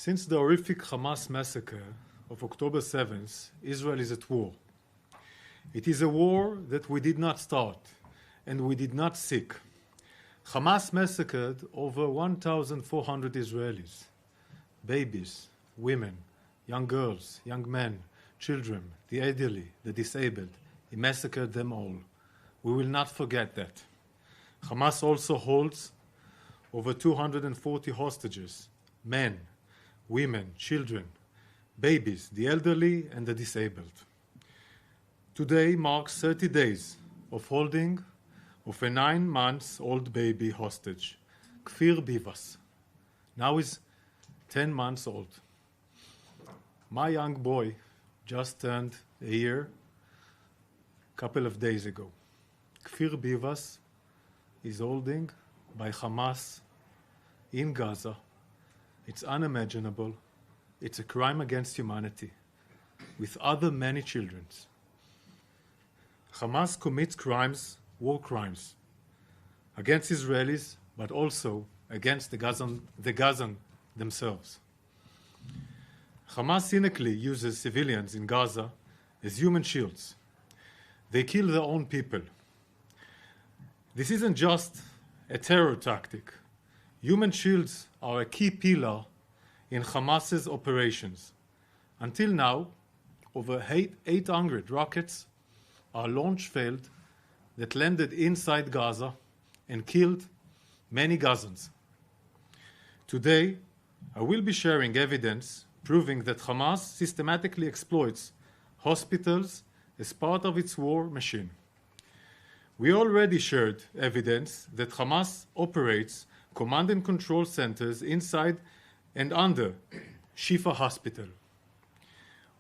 Since the horrific Hamas massacre of October 7th, Israel is at war. It is a war that we did not start and we did not seek. Hamas massacred over 1,400 Israelis, babies, women, young girls, young men, children, the elderly, the disabled. He massacred them all. We will not forget that. Hamas also holds over 240 hostages, men, women, children, babies, the elderly, and the disabled. Today marks 30 days of holding of a 9-month-old baby hostage, Kfir Bivas. Now is 10 months old. My young boy just turned a year a couple of days ago. Kfir Bivas is holding by Hamas in Gaza. It's unimaginable. It's a crime against humanity with other many children. Hamas commits crimes, war crimes, against Israelis, but also against the Gazan themselves. Hamas cynically uses civilians in Gaza as human shields. They kill their own people. This isn't just a terror tactic. Human shields are a key pillar in Hamas's operations. Until now, over 800 rockets are launch failed that landed inside Gaza and killed many Gazans. Today, I will be sharing evidence proving that Hamas systematically exploits hospitals as part of its war machine. We already shared evidence that Hamas operates command and control centers inside and under Shifa Hospital.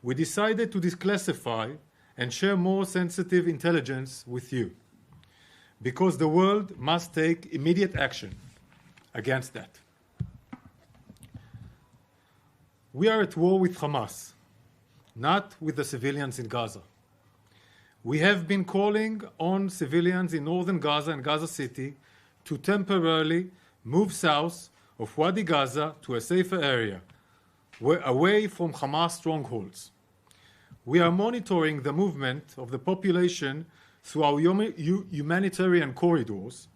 We decided to declassify and share more sensitive intelligence with you, because the world must take immediate action against that. We are at war with Hamas, not with the civilians in Gaza. We have been calling on civilians in northern Gaza and Gaza City to temporarily move south of Wadi Gaza to a safer area, away from Hamas strongholds. We are monitoring the movement of the population through our humanitarian corridors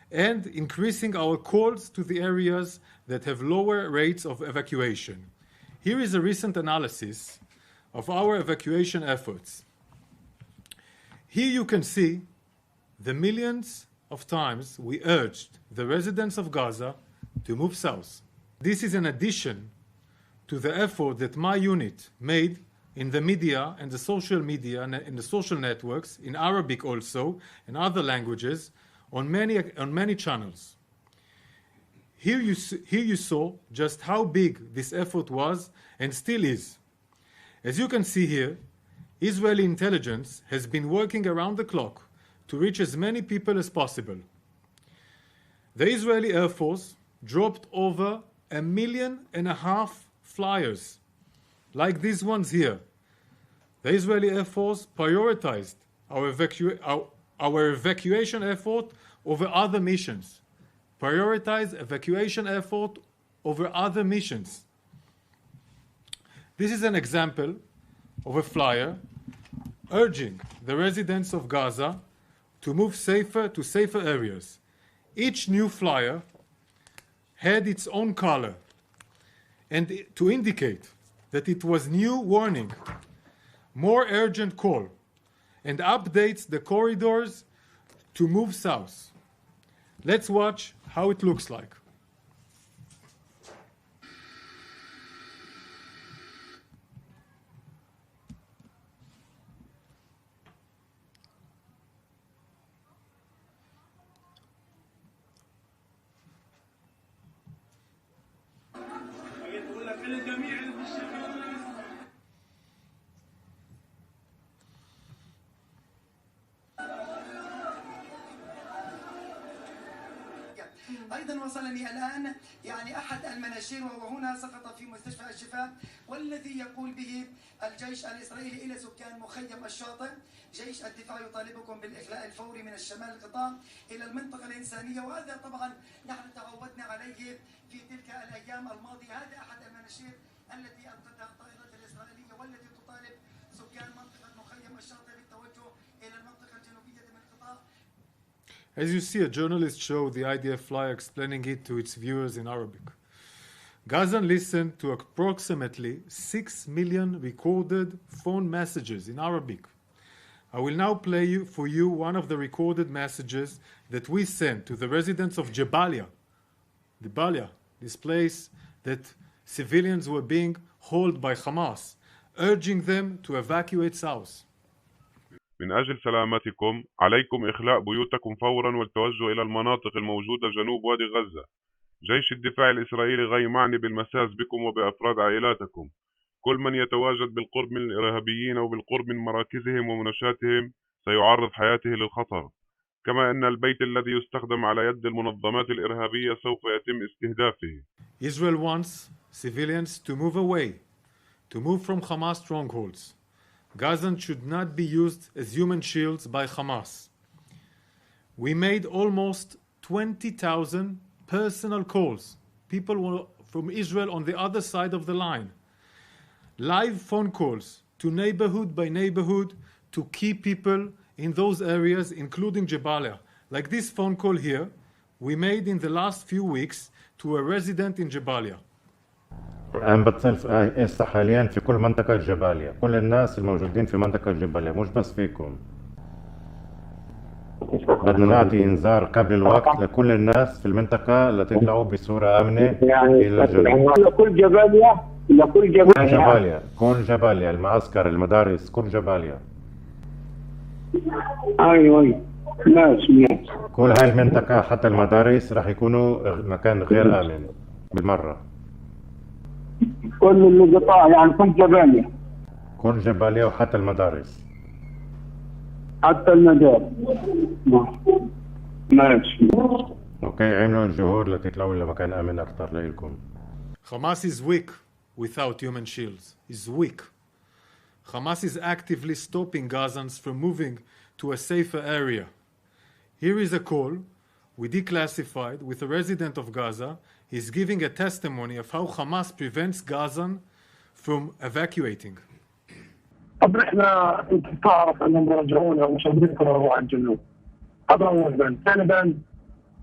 and increasing our calls to the areas that have lower rates of evacuation. Here is a recent analysis of our evacuation efforts. Here you can see the millions of times we urged the residents of Gaza to move south. This is in addition to the effort that my unit made in the media and the social media and in the social networks, in Arabic also, and other languages, on many channels. Here you saw just how big this effort was and still is. As you can see here, Israeli intelligence has been working around the clock to reach as many people as possible. The Israeli Air Force dropped over 1.5 million flyers, like these ones here. The Israeli Air Force prioritized our evacuation effort over other missions. Prioritize evacuation effort over other missions. This is an example of a flyer urging the residents of Gaza to move to safer areas. Each new flyer had its own color and to indicate that it was new warning, more urgent call, and updates the corridors to move south. Let's watch how it looks like. أيضا وصلني الآن يعني أحد المناشير وهو هنا سقط في مستشفى الشفاء، والذي يقول به الجيش الإسرائيلي إلى سكان مخيم الشاطئ: جيش الدفاع يطالبكم بالإخلاء الفوري من الشمال القطاع إلى المنطقة الإنسانية. وهذا طبعا نحن تعودنا عليه في تلك الأيام الماضية. هذا أحد المناشير التي أنقذها الطائرات الإسرائيلية والتي تطالب سكان منطقة مخيم الشاطئ بالتوجه إلى المنطقة الجنوبية من القطاع. As you see, a journalist showed the IDF flyer explaining it to its viewers in Arabic. Gazan listened to approximately 6 million recorded phone messages in Arabic. I will now play for you one of the recorded messages that we sent to the residents of Jabalia, this place that civilians were being held by Hamas, urging them to evacuate south. من أجل سلامتكم عليكم إخلاء بيوتكم فورا والتوجه إلى المناطق الموجودة جنوب وادي غزة. جيش الدفاع الإسرائيلي غير معني بالمساس بكم وبأفراد عائلاتكم. كل من يتواجد بالقرب من الإرهابيين أو بالقرب من مراكزهم ومنشاتهم سيعرض حياته للخطر. كما أن البيت الذي يستخدم على يد المنظمات الإرهابية سوف يتم استهدافه. Israel wants civilians to move away, to move from Hamas strongholds. Gazan should not be used as human shields by Hamas. We made almost 20,000 personal calls. People were from Israel on the other side of the line. Live phone calls to neighborhood by neighborhood to keep people in those areas, including Jabalia. Like this phone call here, we made in the last few weeks to a resident in Jabalia. عم بتصل هسه حاليا في كل منطقة جباليا، كل الناس الموجودين في منطقة جباليا، مش بس فيكم. بدنا نعطي انذار قبل الوقت لكل الناس في المنطقة لتطلعوا بصورة آمنة إلى الجنوب. لكل جباليا. كل جباليا، المعسكر، المدارس، كل جباليا. أيوة ناس. كل هاي المنطقة حتى المدارس راح يكونوا مكان غير آمن بالمرة. كل القطاع يعني كل جباليا وحتى المدارس. حتى المدارس. ماشي. اوكي، عملوا الجهود لتطلعوا لمكان آمن أكثر لإلكم. Hamas is weak without human shields. Is weak. Hamas is actively stopping Gazans from moving to a safer area. Here is a call we declassified with a resident of Gaza. He's giving a testimony of how Hamas prevents Gazan from evacuating. طب احنا انت تعرف انهم رجعونا ومش قادرين يروحوا على الجنوب. هذا اول بند، ثاني بند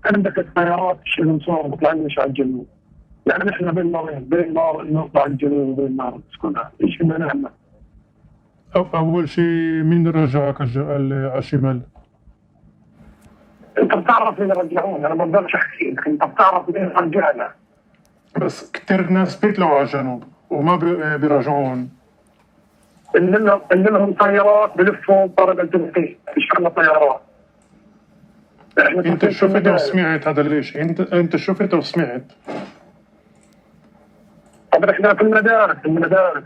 عندك الطيارات اللي مصورة بتطلعناش على الجنوب. يعني احنا بين نار نطلع على الجنوب وبين نار نسكنها، ايش بدنا نعمل؟ أول شيء مين رجعك على الشمال؟ أنت بتعرف مين رجعونا، أنا ما بقدرش أحكي لك، أنت بتعرف مين رجعنا. بس كتير ناس بيطلعوا على الجنوب وما بيرجعون. اللي لهم طيارات بلفوا طرق التنقية، مش عندنا طيارات. أنت شفت وسمعت هذا ليش؟ أنت شفت وسمعت. طب إحنا في المدارس،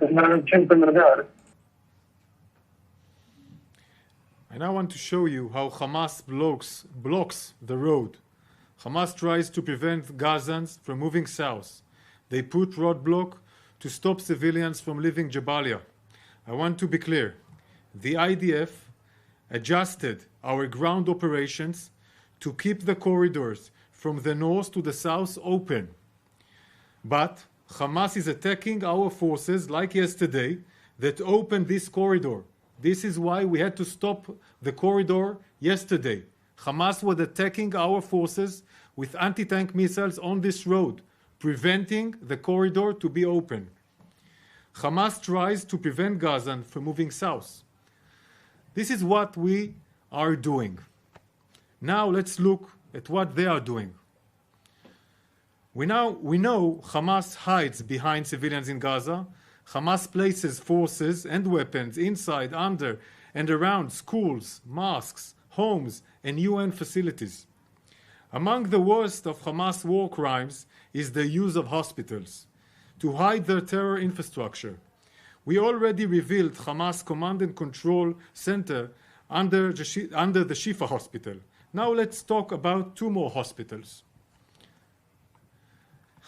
إحنا نمشي في المدارس. And I want to show you how Hamas blocks the road. Hamas tries to prevent Gazans from moving south. They put roadblock to stop civilians from leaving Jabalia. I want to be clear. The IDF adjusted our ground operations to keep the corridors from the north to the south open. But Hamas is attacking our forces like yesterday that opened this corridor. This is why we had to stop the corridor yesterday. Hamas was attacking our forces with anti-tank missiles on this road, preventing the corridor to be open. Hamas tries to prevent Gazan from moving south. This is what we are doing. Now let's look at what they are doing. We know Hamas hides behind civilians in Gaza. Hamas places forces and weapons inside, under, and around schools, mosques, homes, and UN facilities. Among the worst of Hamas war crimes is the use of hospitals to hide their terror infrastructure. We already revealed Hamas Command and Control Center under the Shifa Hospital. Now let's talk about two more hospitals.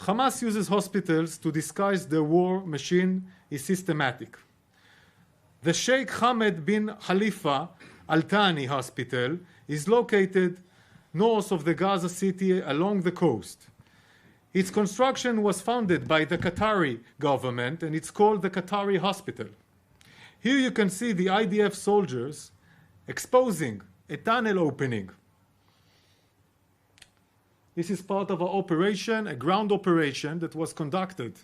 Hamas uses hospitals to disguise their war machine is systematic. The Sheikh Hamad bin Khalifa Al Thani Hospital is located north of the Gaza City along the coast. Its construction was funded by the Qatari government and it's called the Qatari Hospital. Here you can see the IDF soldiers exposing a tunnel opening. This is part of an operation, a ground operation that was conducted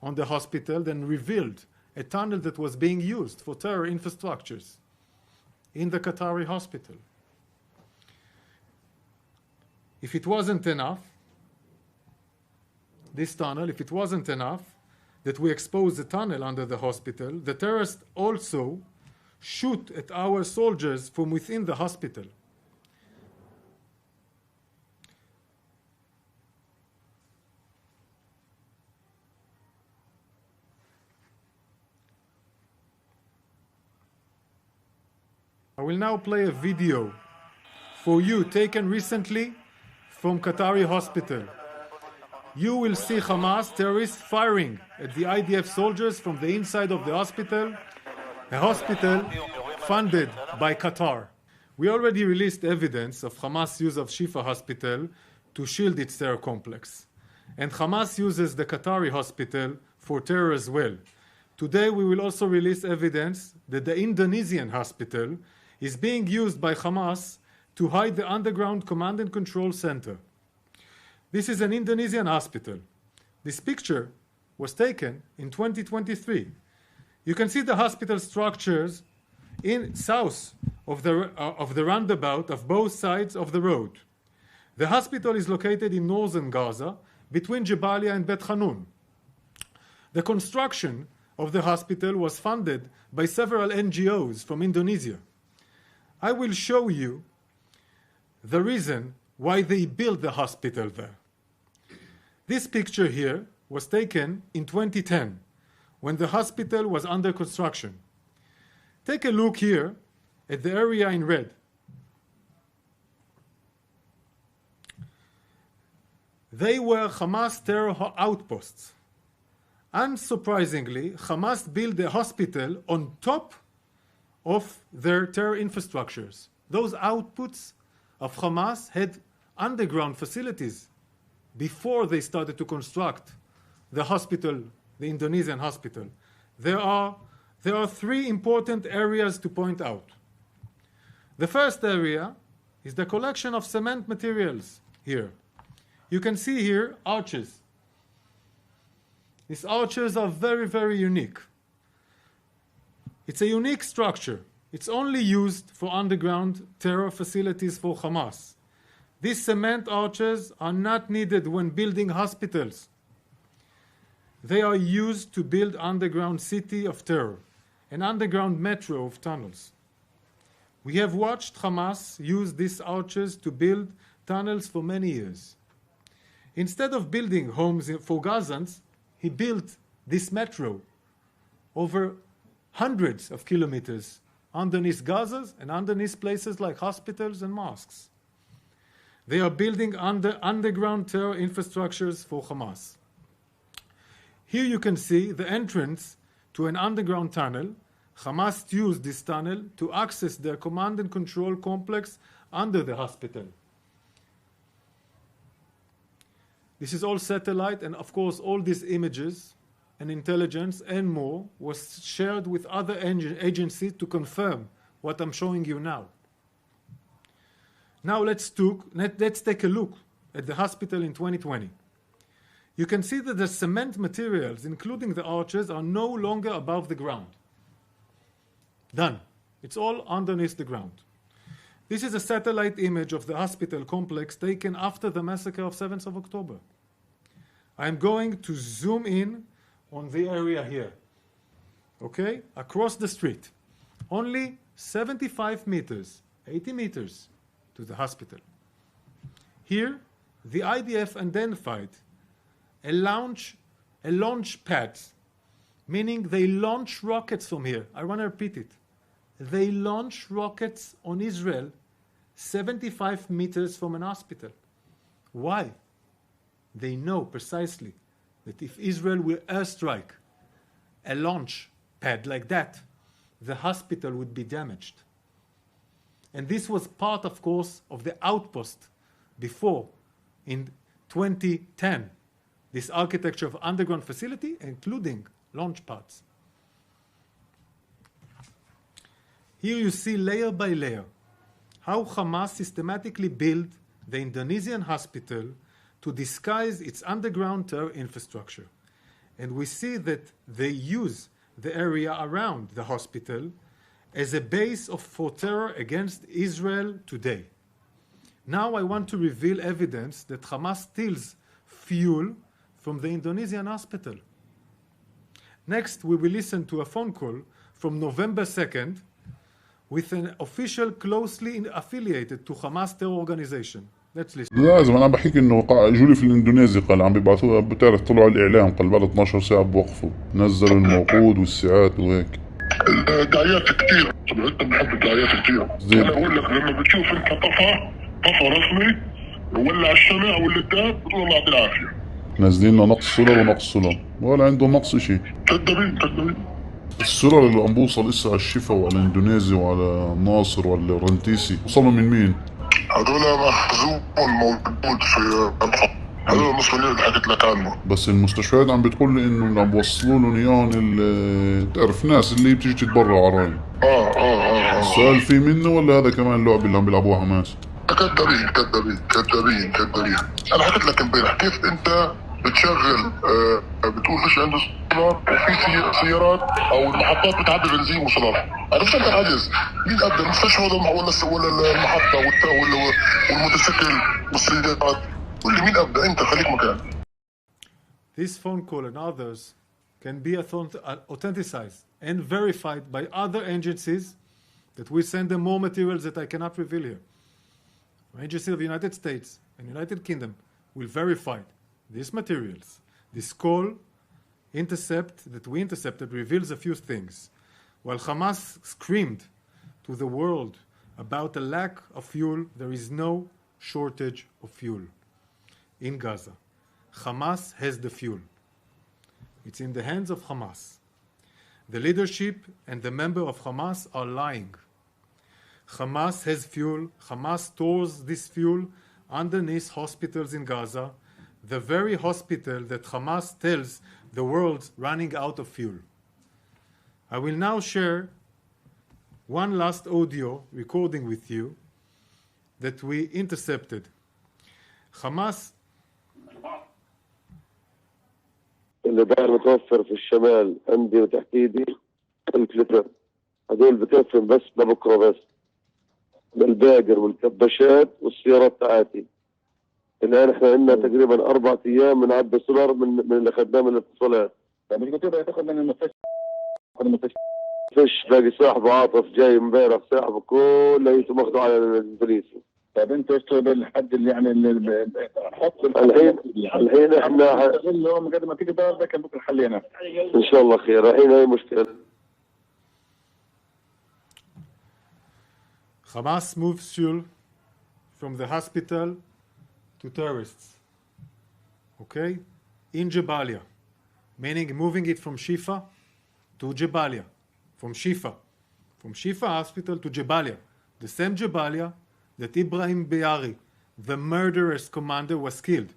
on the hospital and revealed a tunnel that was being used for terror infrastructures in the Qatari hospital. If it wasn't enough, this tunnel, if it wasn't enough that we expose the tunnel under the hospital, the terrorists also shoot at our soldiers from within the hospital. I will now play a video for you taken recently from Qatari hospital. You will see Hamas terrorists firing at the IDF soldiers from the inside of the hospital, a hospital funded by Qatar. We already released evidence of Hamas' use of Shifa Hospital to shield its terror complex. And Hamas uses the Qatari hospital for terror as well. Today we will also release evidence that the Indonesian hospital is being used by Hamas to hide the underground command and control center. This is an Indonesian hospital. This picture was taken in 2023. You can see the hospital structures in south of the roundabout of both sides of the road. The hospital is located in northern Gaza, between Jabalia and Bet Hanun. The construction of the hospital was funded by several NGOs from Indonesia. I will show you the reason why they built the hospital there. This picture here was taken in 2010 when the hospital was under construction. Take a look here at the area in red. They were Hamas terror outposts. Unsurprisingly, Hamas built the hospital on top of their terror infrastructures. Those outputs of Hamas had underground facilities before they started to construct the hospital, the Indonesian hospital. There are three important areas to point out. The first area is the collection of cement materials here. You can see here arches. These arches are very, very unique. It's a unique structure. It's only used for underground terror facilities for Hamas. These cement arches are not needed when building hospitals. They are used to build underground city of terror, an underground metro of tunnels. We have watched Hamas use these arches to build tunnels for many years. Instead of building homes for Gazans, he built this metro over hundreds of kilometers underneath Gaza and underneath places like hospitals and mosques. They are building underground terror infrastructures for Hamas. Here you can see the entrance to an underground tunnel. Hamas used this tunnel to access their command and control complex under the hospital. This is all satellite, and of course all these images and intelligence and more was shared with other agencies to confirm what I'm showing you now. Now let's take a look at the hospital in 2020. You can see that the cement materials, including the arches, are no longer above the ground. Done. It's all underneath the ground. This is a satellite image of the hospital complex taken after the massacre of 7th of October. I'm going to zoom in on the area here. Okay? Across the street. Only 75 meters, 80 meters to the hospital. Here, the IDF identified a launch pad, meaning they launch rockets from here. I want to repeat it. They launch rockets on Israel 75 meters from an hospital. Why? They know precisely that if Israel will airstrike a launch pad like that, the hospital would be damaged. And this was part, of course, of the outpost before, in 2010, this architecture of underground facility, including launch pads. Here you see layer by layer how Hamas systematically built the Indonesian hospital to disguise its underground terror infrastructure. And we see that they use the area around the hospital as a base for terror against Israel today. Now I want to reveal evidence that Hamas steals fuel from the Indonesian hospital. Next, we will listen to a phone call from November 2nd with an official closely affiliated to Hamas terror organization. Let's listen. لازم انا بحكي انه اجوا لي في الاندونيسي قال عم بيبعثوها بتعرف طلعوا على الاعلام قال بعد 12 ساعه بوقفوا نزلوا الموقود والساعات وهيك دعايات كثير طبعا انت بحب الدعايات كثير انا بقول لك لما بتشوف انت طفى رسمي وولع الشمع واللتات بتقول الله يعطيه العافيه نازلين لنا نقص سولر ونقص سولر ولا عندهم نقص شيء كذابين السولر اللي عم بوصل لسه على الشفا وعلى اندونيسي وعلى ناصر وعلى رنتيسي وصلوا من مين؟ هذول مخزون موجود في هذول المصريين اللي حكيت لك عنه بس المستشفيات عم بتقول لي انه عم بوصلوا لهم اياهم تعرف ناس اللي بتيجي تتبرع عرايم السؤال في منه ولا هذا كمان لعبه اللي عم بيلعبوها حماس؟ كذابين انا حكيت لك امبارح كيف انت بتشغل بتقول فيش عنده سولار وفي سيارات او المحطات بتعبي بنزين وسولار. عرفت انت عجز مين ابدا المستشفى ولا المحطه والموتوسيكل والسيارات قول لي مين ابدا انت خليك مكان. This phone call and others can be authenticized and verified by other agencies that we send them more materials that I cannot reveal here. Agency of the United States and United Kingdom will verify these materials. This call that we intercepted reveals a few things. While Hamas screamed to the world about a lack of fuel, there is no shortage of fuel in Gaza. Hamas has the fuel. It's in the hands of Hamas. The leadership and the member of Hamas are lying. Hamas has fuel. Hamas stores this fuel underneath hospitals in Gaza, the very hospital that Hamas tells the world's running out of fuel. I will now share one last audio recording with you that we intercepted. Hamas اللي داير متوفر في الشمال عندي وتحت ايدي 1000 لتر هدول بكفهم بس لبكره بس بالباقر والكباشات والسيارات تاعتي. الان احنا عندنا تقريبا 4 ايام بنعبي سولار من اللي اخذناه من الاتصالات. طيب ايش بتقدر تاخذ من المستشفى؟ فيش باقي صاحبه عاطف جاي امبارح صاحبه كله ماخذه على الاندونيسي. طيب انت ايش الحد اللي يعني حط الحين احنا اليوم قد ما تقدر ده كان بكره حلينا ان شاء الله خير. الحين هي مشكله. Hamas moves fuel from the hospital to terrorists. Okay? In Jabalia. Meaning moving it from Shifa to Jabalia. From Shifa hospital to Jabalia. The same Jabalia that Ibrahim Be'ari, the murderous commander, was killed.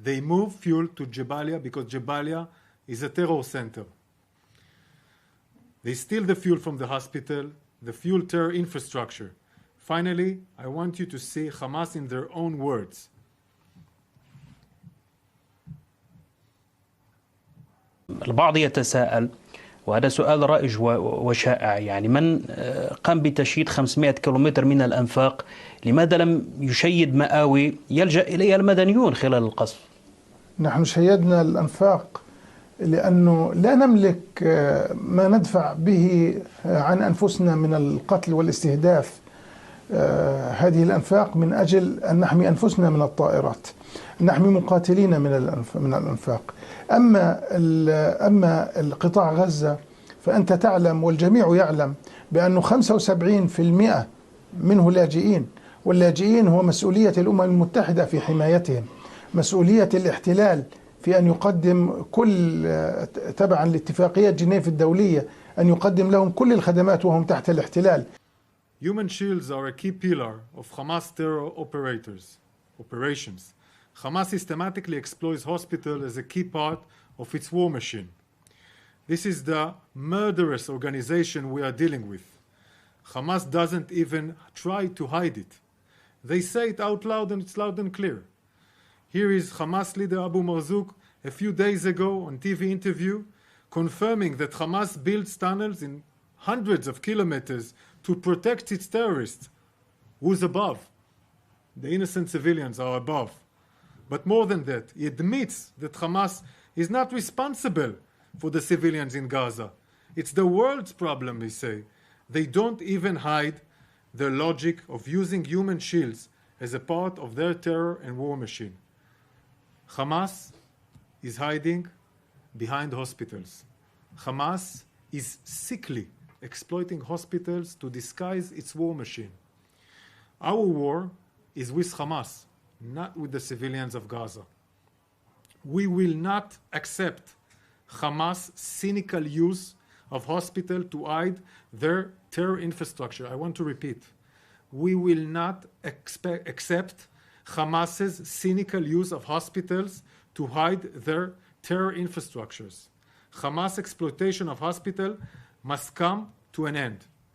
They move fuel to Jabalia because Jabalia is a terror center. They steal the fuel from the hospital, the fuel terror infrastructure. Finally, I want you to see Hamas in their own words. البعض يتساءل وهذا سؤال رائج وشائع يعني من قام بتشييد 500 كيلومتر من الأنفاق لماذا لم يشيد مآوي يلجأ إليها المدنيون خلال القصف؟ نحن شيدنا الأنفاق لأنه لا نملك ما ندفع به عن أنفسنا من القتل والاستهداف. هذه الأنفاق من أجل أن نحمي أنفسنا من الطائرات، نحمي مقاتلين من الأنفاق. أما القطاع غزة فأنت تعلم والجميع يعلم بأنه 75% منه لاجئين، واللاجئين هو مسؤولية الأمم المتحدة في حمايتهم. مسؤولية الاحتلال في أن يقدم كل تبعا لاتفاقية جنيف الدولية أن يقدم لهم كل الخدمات وهم تحت الاحتلال. Human shields are a key pillar of Hamas terror operations. Hamas systematically exploits hospitals as a key part of its war machine. This is the murderous organization we are dealing with. Hamas doesn't even try to hide it. They say it out loud and it's loud and clear. Here is Hamas leader Abu Marzouk a few days ago on TV interview confirming that Hamas builds tunnels in hundreds of kilometers to protect its terrorists. Who's above? The innocent civilians are above. But more than that, he admits that Hamas is not responsible for the civilians in Gaza. It's the world's problem, they say. They don't even hide their logic of using human shields as a part of their terror and war machine. Hamas is hiding behind hospitals. Hamas is sickly exploiting hospitals to disguise its war machine. Our war is with Hamas, not with the civilians of Gaza. We will not accept Hamas' cynical use of hospital to hide their terror infrastructure. I want to repeat. We will not accept Hamas's cynical use of hospitals to hide their terror infrastructures. Hamas exploitation of hospital must come to an end.